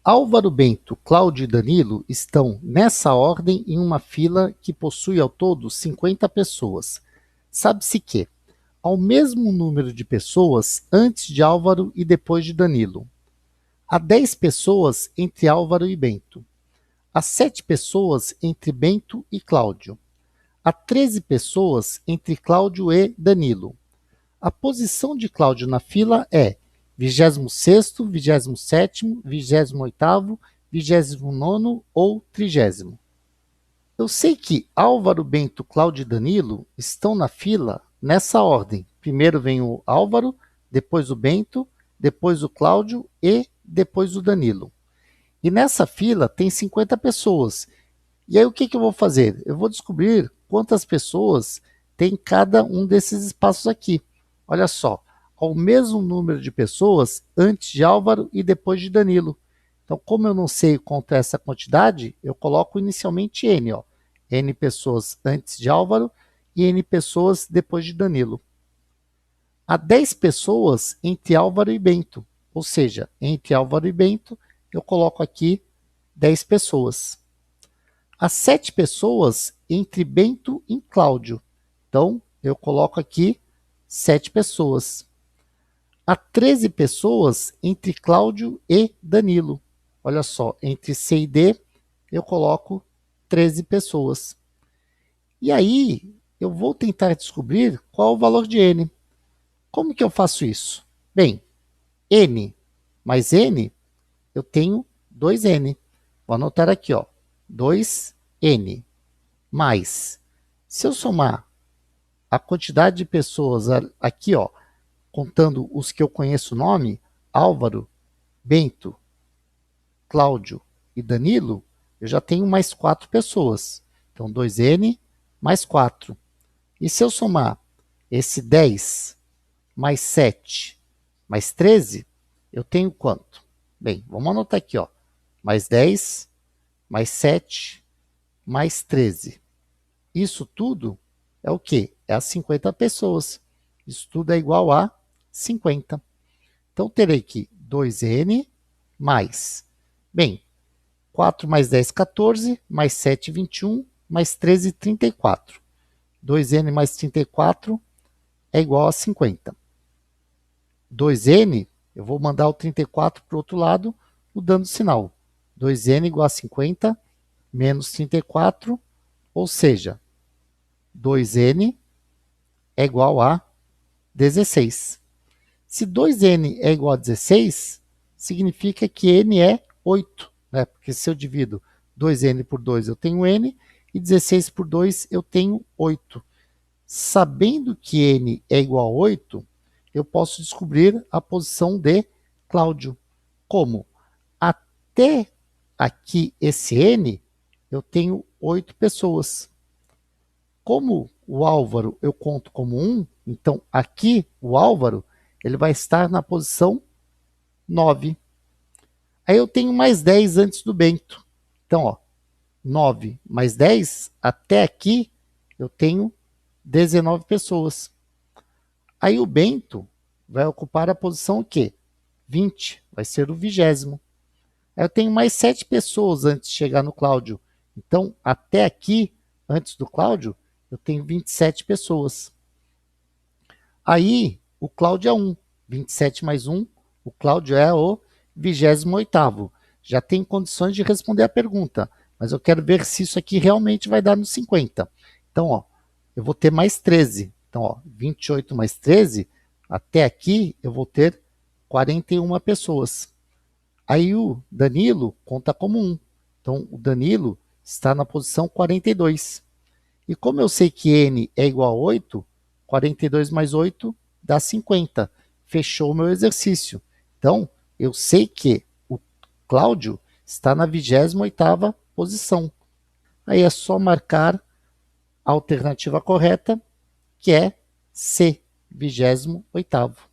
Álvaro, Bento, Cláudio e Danilo estão nessa ordem em uma fila que possui ao todo 50 pessoas. Sabe-se que, ao mesmo número de pessoas antes de Álvaro e depois de Danilo. Há 10 pessoas entre Álvaro e Bento. Há 7 pessoas entre Bento e Cláudio. Há 13 pessoas entre Cláudio e Danilo. A posição de Cláudio na fila é 26º, 27º, 28º, 29º ou 30º. Eu sei que Álvaro, Bento, Cláudio e Danilo estão na fila nessa ordem. Primeiro vem o Álvaro, depois o Bento, depois o Cláudio e depois o Danilo. E nessa fila tem 50 pessoas. E aí o que eu vou fazer? Eu vou descobrir quantas pessoas tem cada um desses espaços aqui. Olha só, ao mesmo número de pessoas antes de Álvaro e depois de Danilo. Então, como eu não sei quanto é essa quantidade, eu coloco inicialmente N. Ó. N pessoas antes de Álvaro e N pessoas depois de Danilo. Há 10 pessoas entre Álvaro e Bento. Ou seja, entre Álvaro e Bento, eu coloco aqui 10 pessoas. Há 7 pessoas entre Bento e Cláudio. Então, eu coloco aqui 7 pessoas. Há 13 pessoas entre Cláudio e Danilo. Olha só, entre C e D, eu coloco 13 pessoas. E aí, eu vou tentar descobrir qual é o valor de N. Como que eu faço isso? Bem, N mais N, eu tenho 2N. Vou anotar aqui, ó, 2N. Mais, se eu somar a quantidade de pessoas aqui, ó, contando os que eu conheço o nome, Álvaro, Bento, Cláudio e Danilo, eu já tenho mais 4 pessoas. Então, 2N mais 4. E se eu somar esse 10 mais 7 mais 13, eu tenho quanto? Bem, vamos anotar aqui, ó. Mais 10, mais 7, mais 13. Isso tudo é o quê? É as 50 pessoas. Isso tudo é igual a 50. Então, terei que 2N mais, bem, 4 mais 10, 14, mais 7, 21, mais 13, 34. 2N mais 34 é igual a 50. 2N, eu vou mandar o 34 para o outro lado, mudando o sinal. 2N igual a 50, menos 34, ou seja, 2N é igual a 16. Se 2N é igual a 16, significa que N é 8, né? Porque se eu divido 2N por 2, eu tenho N, e 16 por 2, eu tenho 8. Sabendo que N é igual a 8, eu posso descobrir a posição de Cláudio. Como? Até aqui esse N, eu tenho 8 pessoas. Como o Álvaro eu conto como 1, então aqui o Álvaro ele vai estar na posição 9. Aí eu tenho mais 10 antes do Bento. Então, ó, 9 mais 10, até aqui eu tenho 19 pessoas. Aí o Bento vai ocupar a posição o quê? 20, vai ser o 20º. Aí eu tenho mais 7 pessoas antes de chegar no Cláudio. Então, até aqui, antes do Cláudio, eu tenho 27 pessoas. Aí, o Cláudio é 1. 27 mais 1, o Cláudio é o 28º. Já tem condições de responder a pergunta, mas eu quero ver se isso aqui realmente vai dar no 50. Então, ó, eu vou ter mais 13. Então, ó, 28 mais 13, até aqui eu vou ter 41 pessoas. Aí o Danilo conta como 1. Então, o Danilo está na posição 42. E como eu sei que N é igual a 8, 42 mais 8 dá 50. Fechou o meu exercício. Então, eu sei que o Cláudio está na 28ª posição. Aí é só marcar a alternativa correta, que é C, 28º.